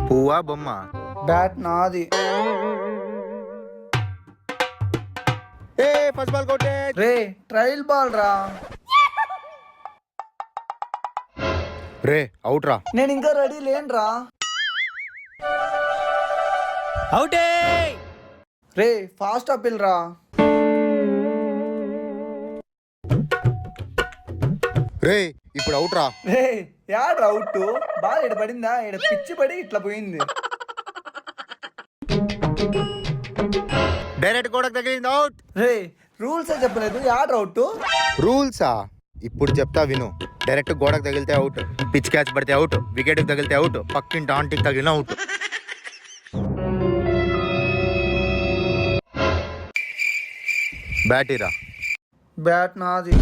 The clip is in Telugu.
పువ్వా బొమ్మ? బ్యాట్ నాది. ఏ ఫస్ట్ బాల్ కొట్టే. రే ట్రయల్ బాల్ రా. రే అవుట్ రా. నేను ఇంకా రెడీ లేనురా. అవుటే. రే ఫాస్ట్ అప్పిల్ రా. రే ఇప్పుడు అవుట్ రా. రే యాడ్ అవుట్. బాల్ ఎడ పడిందా, ఎడ పిచ్చి పడి ఇట్లా పోయింది. డైరెక్ట్ గోడకు తగిలింది, అవుట్. రే రూల్స్ చెప్పలేదు, యాడ్ అవుట్. రూల్సా? ఇప్పుడు చెప్తా విను. డైరెక్ట్ గోడకు తగిలితే అవుట్, పిచ్ క్యాచ్ పడితే అవుట్, వికెట్ తగిలితే అవుట్, పక్కింటి ఆంటీకి తగిలిన అవుట్. బ్యాటీరా. బ్యాట్ నాది.